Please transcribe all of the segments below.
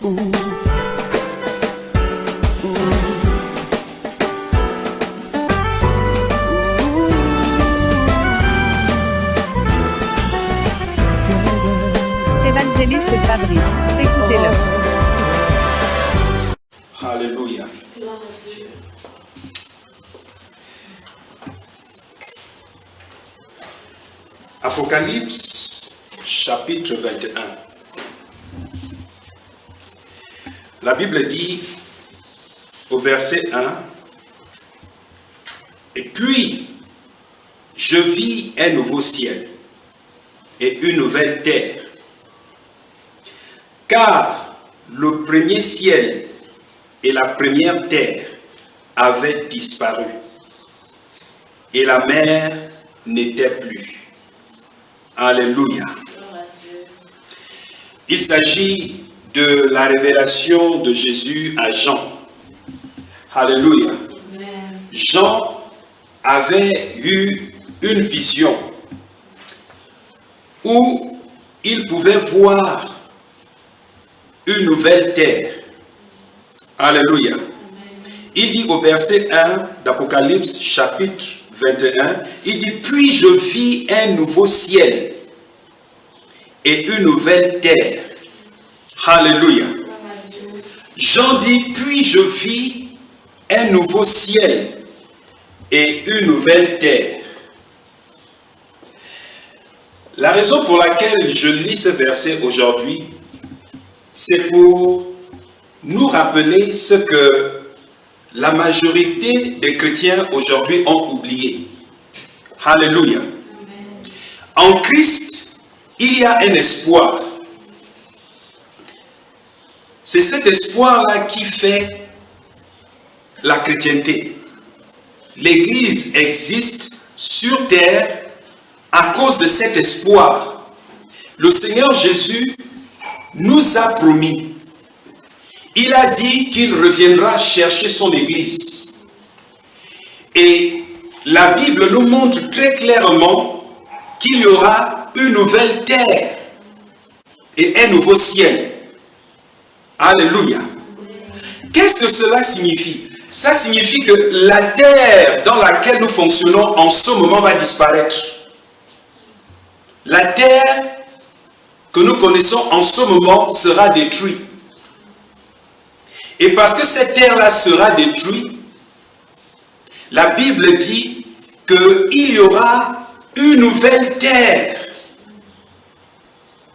Évangéliste Fabrice, écoutez-le. Alléluia. Apocalypse chapitre 21. La Bible dit au verset 1, « Et puis, je vis un nouveau ciel et une nouvelle terre, car le premier ciel et la première terre avaient disparu, et la mer n'était plus. » Alléluia. Il s'agit de la révélation de Jésus à Jean. Alléluia. Jean avait eu une vision où il pouvait voir une nouvelle terre. Alléluia. Il dit au verset 1 d'Apocalypse chapitre 21, il dit, « Puis je vis un nouveau ciel et une nouvelle terre. » Alléluia. Jean dit, « Puis je vis un nouveau ciel et une nouvelle terre. » La raison pour laquelle je lis ce verset aujourd'hui, c'est pour nous rappeler ce que la majorité des chrétiens aujourd'hui ont oublié. Alléluia. En Christ, il y a un espoir. C'est cet espoir-là qui fait la chrétienté. L'Église existe sur terre à cause de cet espoir. Le Seigneur Jésus nous a promis. Il a dit qu'il reviendra chercher son Église. Et la Bible nous montre très clairement qu'il y aura une nouvelle terre et un nouveau ciel. Alléluia. Qu'est-ce que cela signifie? Ça signifie que la terre dans laquelle nous fonctionnons en ce moment va disparaître. La terre que nous connaissons en ce moment sera détruite. Et parce que cette terre-là sera détruite, la Bible dit qu'il y aura une nouvelle terre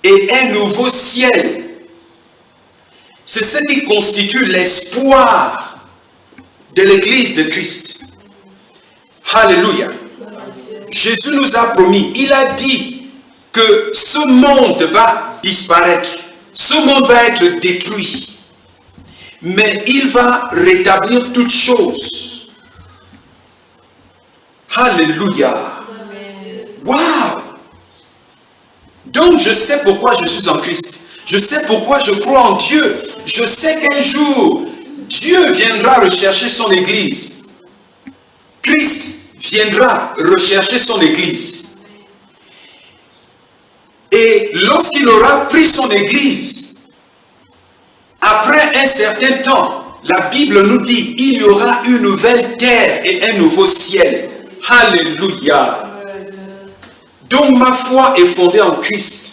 et un nouveau ciel. C'est ce qui constitue l'espoir de l'Église de Christ. Alléluia. Jésus nous a promis, il a dit que ce monde va disparaître, ce monde va être détruit. Mais il va rétablir toutes choses. Alléluia. Waouh. Donc je sais pourquoi je suis en Christ. Je sais pourquoi je crois en Dieu. Je sais qu'un jour, Dieu viendra rechercher son Église. Christ viendra rechercher son Église. Et lorsqu'il aura pris son Église, après un certain temps, la Bible nous dit, il y aura une nouvelle terre et un nouveau ciel. Alléluia. Donc ma foi est fondée en Christ.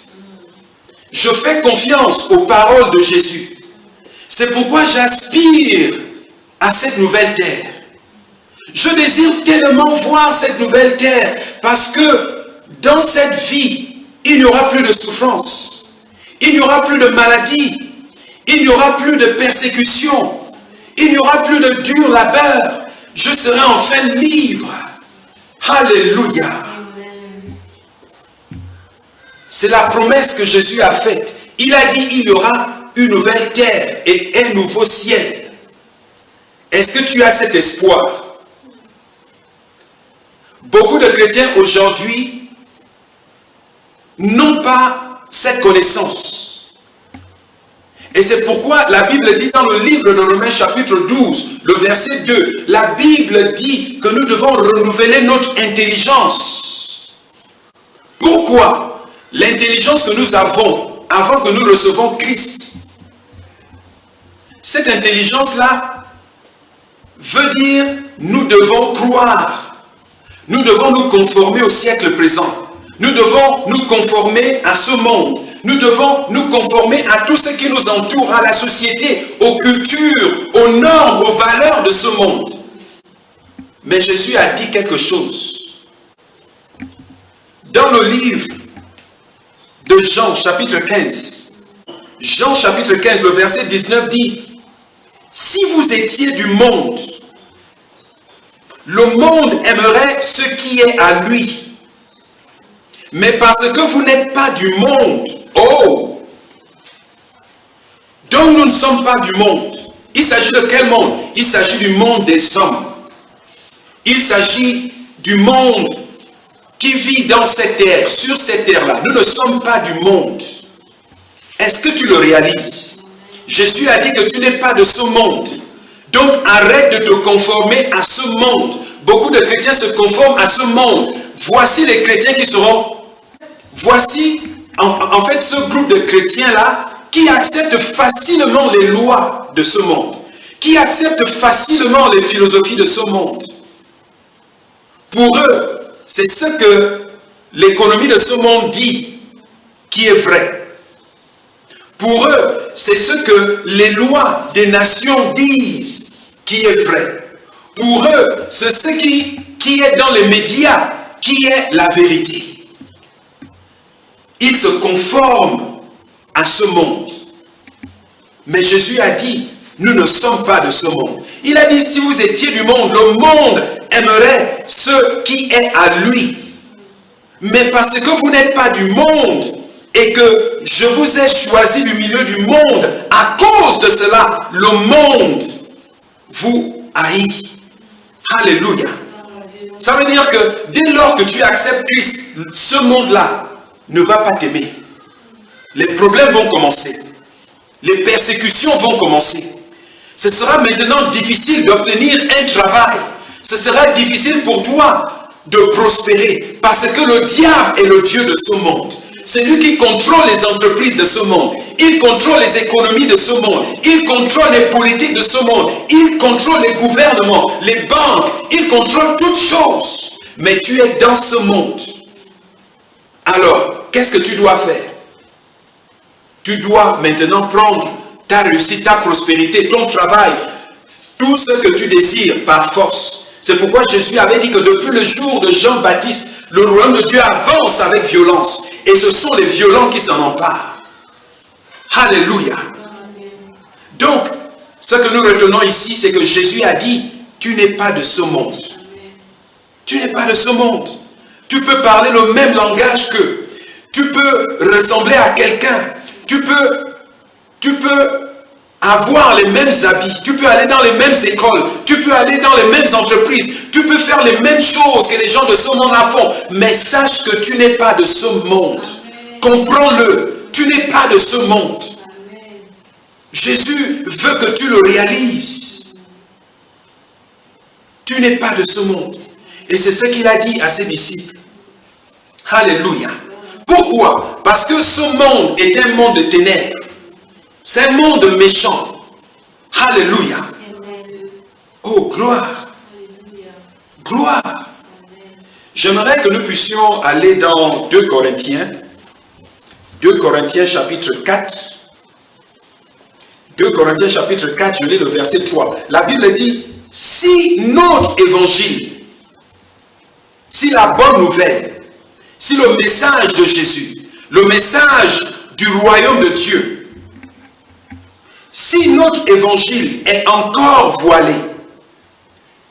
Je fais confiance aux paroles de Jésus. C'est pourquoi j'aspire à cette nouvelle terre. Je désire tellement voir cette nouvelle terre parce que dans cette vie, il n'y aura plus de souffrance. Il n'y aura plus de maladie. Il n'y aura plus de persécution. Il n'y aura plus de dur labeur. Je serai enfin libre. Alléluia. C'est la promesse que Jésus a faite. Il a dit il y aura une nouvelle terre et un nouveau ciel. Est-ce que tu as cet espoir? Beaucoup de chrétiens aujourd'hui n'ont pas cette connaissance. Et c'est pourquoi la Bible dit dans le livre de Romains chapitre 12, le verset 2, la Bible dit que nous devons renouveler notre intelligence. Pourquoi? L'intelligence que nous avons avant que nous recevons Christ Cette intelligence-là veut dire nous devons croire. Nous devons nous conformer au siècle présent. Nous devons nous conformer à ce monde. Nous devons nous conformer à tout ce qui nous entoure, à la société, aux cultures, aux normes, aux valeurs de ce monde. Mais Jésus a dit quelque chose. Dans le livre de Jean, chapitre 15, Jean, chapitre 15, le verset 19 dit, « Si vous étiez du monde, le monde aimerait ce qui est à lui. Mais parce que vous n'êtes pas du monde, oh! Donc nous ne sommes pas du monde. Il s'agit de quel monde? Il s'agit du monde des hommes. Il s'agit du monde qui vit dans cette terre, sur cette terre-là. Nous ne sommes pas du monde. Est-ce que tu le réalises? Jésus a dit que tu n'es pas de ce monde. Donc arrête de te conformer à ce monde. Beaucoup de chrétiens se conforment à ce monde. Voici les chrétiens qui seront... Voici en fait ce groupe de chrétiens-là qui acceptent facilement les lois de ce monde. Qui acceptent facilement les philosophies de ce monde. Pour eux, c'est ce que l'économie de ce monde dit qui est vrai. Pour eux, c'est ce que les lois des nations disent qui est vrai. Pour eux, c'est ce qui est dans les médias qui est la vérité. Ils se conforment à ce monde. Mais Jésus a dit, nous ne sommes pas de ce monde. Il a dit, si vous étiez du monde, le monde aimerait ce qui est à lui. Mais parce que vous n'êtes pas du monde et que je vous ai choisi du milieu du monde, à cause de cela, le monde vous haït. Alléluia. Ça veut dire que dès lors que tu acceptes Christ, ce monde-là ne va pas t'aimer. Les problèmes vont commencer. Les persécutions vont commencer. Ce sera maintenant difficile d'obtenir un travail. Ce sera difficile pour toi de prospérer parce que le diable est le Dieu de ce monde. C'est lui qui contrôle les entreprises de ce monde. Il contrôle les économies de ce monde. Il contrôle les politiques de ce monde. Il contrôle les gouvernements, les banques. Il contrôle toutes choses. Mais tu es dans ce monde. Alors, qu'est-ce que tu dois faire? Tu dois maintenant prendre ta réussite, ta prospérité, ton travail, tout ce que tu désires par force. C'est pourquoi Jésus avait dit que depuis le jour de Jean-Baptiste, le royaume de Dieu avance avec violence. Et ce sont les violents qui s'en emparent. Alléluia. Donc, ce que nous retenons ici, c'est que Jésus a dit, tu n'es pas de ce monde. Tu n'es pas de ce monde. Tu peux parler le même langage qu'eux. Tu peux ressembler à quelqu'un. Tu peux avoir les mêmes habits. Tu peux aller dans les mêmes écoles. Tu peux aller dans les mêmes entreprises. Tu peux faire les mêmes choses que les gens de ce monde font. Mais sache que tu n'es pas de ce monde. Comprends-le. Tu n'es pas de ce monde. Jésus veut que tu le réalises. Tu n'es pas de ce monde. Et c'est ce qu'il a dit à ses disciples. Alléluia. Pourquoi? Parce que ce monde est un monde de ténèbres. C'est un monde méchant. Alléluia. Oh, gloire. Gloire. J'aimerais que nous puissions aller dans 2 Corinthiens. 2 Corinthiens chapitre 4. 2 Corinthiens chapitre 4, je lis le verset 3. La Bible dit, si notre évangile, si la bonne nouvelle, si le message de Jésus, le message du royaume de Dieu, si notre évangile est encore voilé,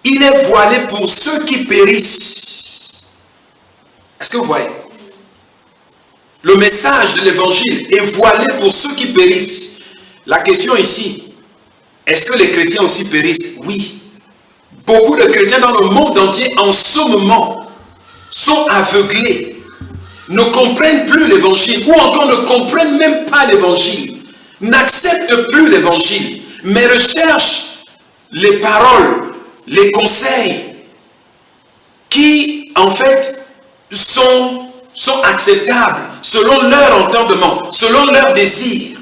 il est voilé pour ceux qui périssent. Est-ce que vous voyez? Le message de l'évangile est voilé pour ceux qui périssent. La question ici, est-ce que les chrétiens aussi périssent? Oui. Beaucoup de chrétiens dans le monde entier en ce moment sont aveuglés, ne comprennent plus l'évangile ou encore ne comprennent même pas l'évangile, n'acceptent plus l'évangile, mais recherchent les paroles, les conseils qui en fait sont acceptables selon leur entendement, selon leur désir.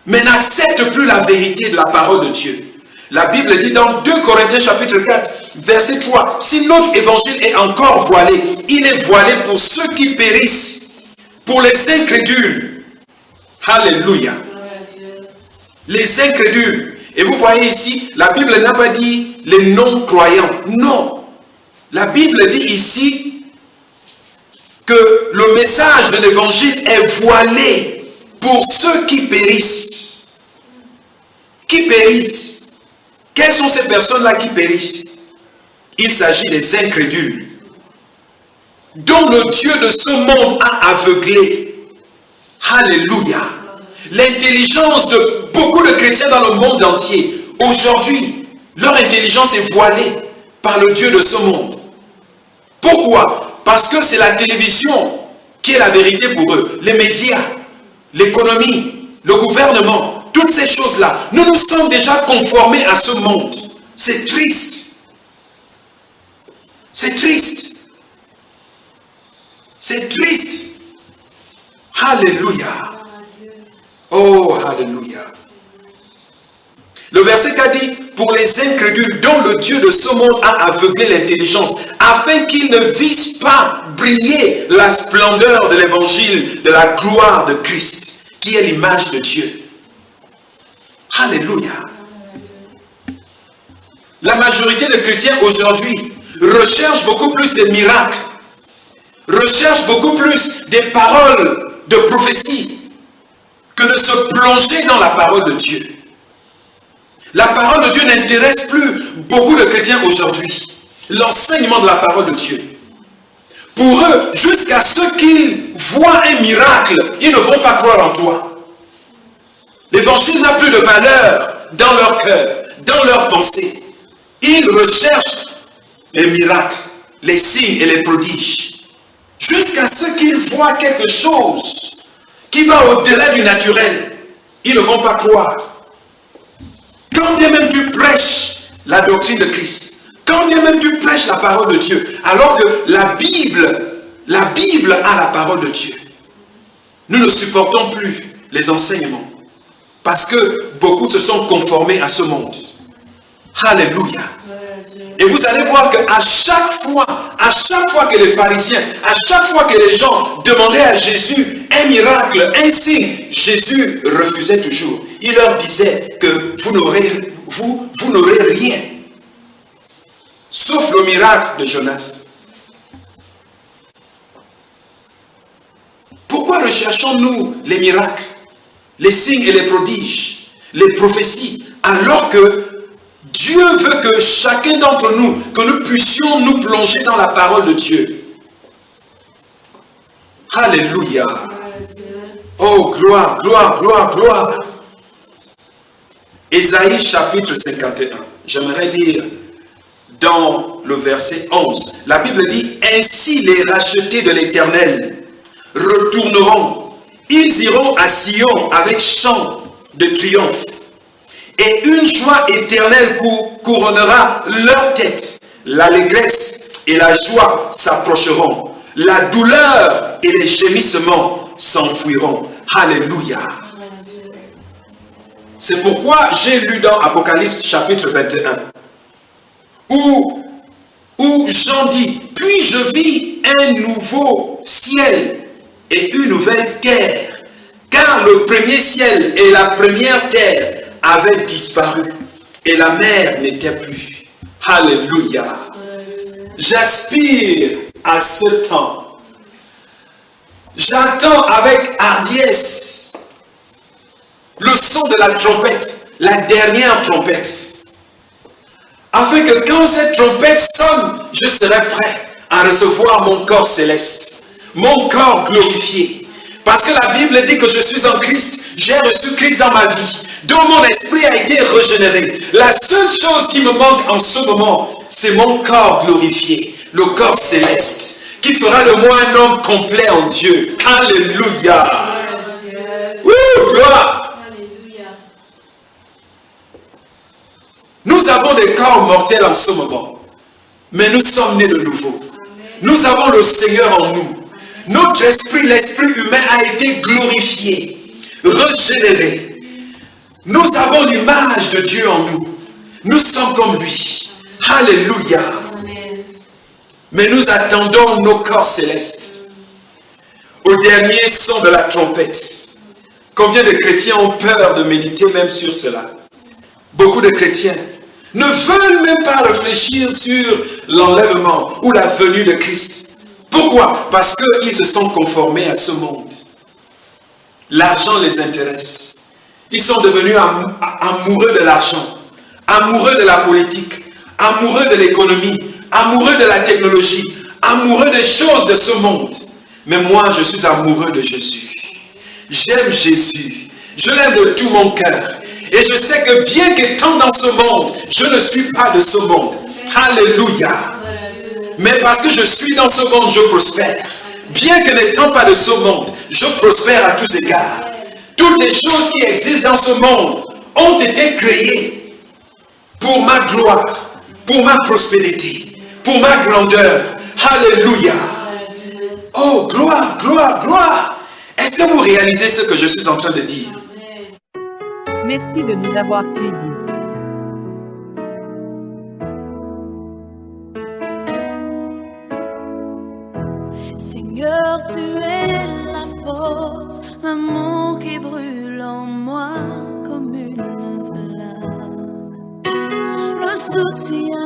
mais n'acceptent plus la vérité de la parole de Dieu. La Bible dit dans 2 Corinthiens chapitre 4, verset 3, si notre évangile est encore voilé, il est voilé pour ceux qui périssent, pour les incrédules. Alléluia. Les incrédules. Et vous voyez ici, la Bible n'a pas dit les non-croyants. Non. La Bible dit ici que le message de l'évangile est voilé pour ceux qui périssent. Qui périssent? Quelles sont ces personnes-là qui périssent? Il s'agit des incrédules, dont le Dieu de ce monde a aveuglé. Alléluia. L'intelligence de beaucoup de chrétiens dans le monde entier, aujourd'hui, leur intelligence est voilée par le Dieu de ce monde. Pourquoi? Parce que c'est la télévision qui est la vérité pour eux. Les médias, l'économie, le gouvernement, toutes ces choses-là. Nous nous sommes déjà conformés à ce monde. C'est triste. C'est triste. C'est triste. Alléluia. Oh, alléluia. Le verset 4 dit, pour les incrédules dont le Dieu de ce monde a aveuglé l'intelligence, afin qu'ils ne vissent pas briller la splendeur de l'évangile de la gloire de Christ, qui est l'image de Dieu. Alléluia. La majorité des chrétiens aujourd'hui recherchent beaucoup plus des miracles, recherchent beaucoup plus des paroles de prophétie que de se plonger dans la parole de Dieu. La parole de Dieu n'intéresse plus beaucoup de chrétiens aujourd'hui. L'enseignement de la parole de Dieu. Pour eux, jusqu'à ce qu'ils voient un miracle, ils ne vont pas croire en toi. L'évangile n'a plus de valeur dans leur cœur, dans leur pensée. Ils recherchent les miracles, les signes et les prodiges. Jusqu'à ce qu'ils voient quelque chose qui va au-delà du naturel. Ils ne vont pas croire. Quand bien même tu prêches la doctrine de Christ, quand bien même tu prêches la parole de Dieu, alors que la Bible a la parole de Dieu. Nous ne supportons plus les enseignements. Parce que beaucoup se sont conformés à ce monde. Alléluia. Et vous allez voir qu'à chaque fois que les pharisiens, à chaque fois que les gens demandaient à Jésus un miracle, un signe, Jésus refusait toujours. Il leur disait que vous n'aurez rien. Sauf le miracle de Jonas. Pourquoi recherchons-nous les miracles, les signes et les prodiges, les prophéties, alors que Dieu veut que chacun d'entre nous, que nous puissions nous plonger dans la parole de Dieu. Alléluia. Oh, gloire, gloire, gloire, gloire. Ésaïe chapitre 51. J'aimerais lire dans le verset 11. La Bible dit, ainsi les rachetés de l'Éternel retourneront. Ils iront à Sion avec chant de triomphe. Et une joie éternelle couronnera leur tête. L'allégresse et la joie s'approcheront. La douleur et les gémissements s'enfuiront. Alléluia. C'est pourquoi j'ai lu dans Apocalypse chapitre 21, où Jean dit, puis je vis un nouveau ciel et une nouvelle terre, car le premier ciel et la première terre avaient disparu et la mer n'était plus. Alléluia. J'aspire à ce temps. J'attends avec hardiesse le son de la trompette, la dernière trompette. Afin que quand cette trompette sonne, je serai prêt à recevoir mon corps céleste, mon corps glorifié. Parce que la Bible dit que je suis en Christ, j'ai reçu Christ dans ma vie, dont mon esprit a été régénéré. La seule chose qui me manque en ce moment, c'est mon corps glorifié, le corps céleste, qui fera de moi un homme complet en Dieu. Alléluia. Ouh, gloire. Nous avons des corps mortels en ce moment, mais nous sommes nés de nouveau. Nous avons le Seigneur en nous. Notre esprit, l'esprit humain a été glorifié, régénéré. Nous avons l'image de Dieu en nous. Nous sommes comme lui. Alléluia. Mais nous attendons nos corps célestes. Au dernier son de la trompette. Combien de chrétiens ont peur de méditer même sur cela? Beaucoup de chrétiens ne veulent même pas réfléchir sur l'enlèvement ou la venue de Christ. Pourquoi? Parce qu'ils se sont conformés à ce monde. L'argent les intéresse. Ils sont devenus amoureux de l'argent, amoureux de la politique, amoureux de l'économie, amoureux de la technologie, amoureux des choses de ce monde. Mais moi, je suis amoureux de Jésus. J'aime Jésus. Je l'aime de tout mon cœur. Et je sais que bien qu'étant dans ce monde, je ne suis pas de ce monde. Alléluia. Mais parce que je suis dans ce monde, je prospère. Bien que n'étant pas de ce monde, je prospère à tous égards. Toutes les choses qui existent dans ce monde ont été créées pour ma gloire, pour ma prospérité, pour ma grandeur. Alléluia. Oh, gloire, gloire, gloire. Est-ce que vous réalisez ce que je suis en train de dire? Merci de nous avoir suivis. Seigneur, tu es la force, l'amour qui brûle en moi comme une flamme, le soutien